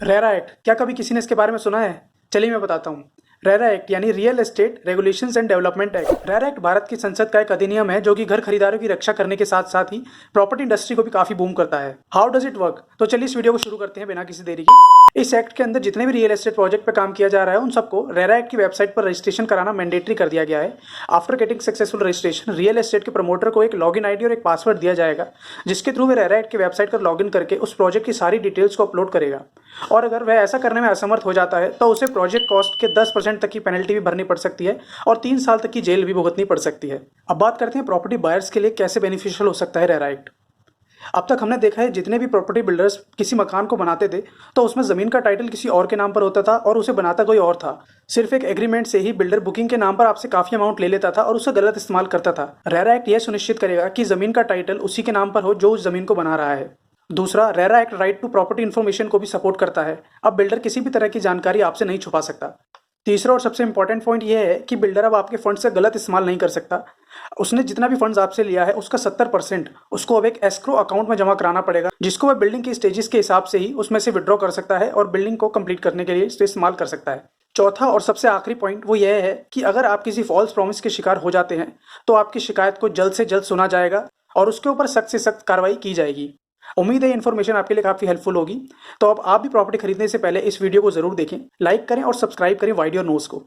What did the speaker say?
RERA act, क्या कभी किसी ने इसके बारे में सुना है? चलिए मैं बताता हूँ। रेरा एक्ट यानी real estate regulations and development act. RERA act Bharat की संसद का एक अधिनियम है जो कि घर खरीदारों की रक्षा करने के साथ साथ ही प्रॉपर्टी इंडस्ट्री को भी काफी बूम करता है। How does it work? तो चलिए इस वीडियो को शुरू करते हैं बिना किसी देरी के। इस एक्ट के अंदर जितने भी रियल एस्टेट प्रोजेक्ट पे काम किया जा रहा है उन सबको रेरा एक्ट की वेबसाइट पर रजिस्ट्रेशन कराना मैंडेटरी कर दिया गया है। After getting successful registration, real estate के प्रमोटर को एक लॉगिन आईडी और एक पासवर्ड दिया जाएगा जिसके थ्रू वे रेरा एक्ट की वेबसाइट पर लॉगिन करके उस प्रोजेक्ट की सारी डिटेल्स को अपलोड करेगा। और अगर वह ऐसा करने में असमर्थ हो जाता है तो उसे प्रोजेक्ट कॉस्ट के 10% तक की पेनल्टी भी भरनी पड़ सकती है और 3 साल तक की जेल भी भुगतनी पड़ सकती है। अब बात करते हैं प्रॉपर्टी बायर्स के लिए कैसे बेनिफिशियल हो सकता है रेरा एक्ट। अब तक हमने देखा है जितने भी प्रॉपर्टी बिल्डर्स किसी मकान को बनाते थे तो उसमें जमीन का टाइटल किसी और के नाम पर होता था और उसे बनाता कोई और था। सिर्फ एक एग्रीमेंट से ही बिल्डर बुकिंग के नाम पर आपसे काफी अमाउंट ले लेता था और उसे गलत इस्तेमाल करता था। रेरा एक्ट यह सुनिश्चित करेगा कि जमीन का टाइटल उसी के नाम पर हो जो उस जमीन को बना रहा है। दूसरा, RERA act right to property information को भी सपोर्ट करता है। अब बिल्डर किसी भी तरह की जानकारी आपसे नहीं छुपा सकता। तीसरा और सबसे इंपॉर्टेंट पॉइंट यह है कि बिल्डर अब आपके फंड से गलत इस्तेमाल नहीं कर सकता। उसने जितना भी फंड्स आपसे लिया है उसका 70% उसको अब एक एस्क्रो अकाउंट में जमा कराना पड़ेगा जिसको वह बिल्डिंग की स्टेजेस के हिसाब से ही उसमें से विड्रॉ कर सकता है और बिल्डिंग को कंप्लीट करने के लिए इसे इस्तेमाल कर सकता है। चौथा और सबसे आखिरी पॉइंट वो यह है कि अगर आप किसी फॉल्स प्रॉमिस के शिकार हो जाते हैं तो आपकी शिकायत को जल्द से जल्द सुना जाएगा और उसके ऊपर सख्त से सख्त कार्रवाई की जाएगी। उम्मीद है इन्फॉर्मेशन आपके लिए काफी हेल्पफुल होगी। तो अब आप भी प्रॉपर्टी खरीदने से पहले इस वीडियो को जरूर देखें, लाइक करें और सब्सक्राइब करें वाइडियो न्यूज को।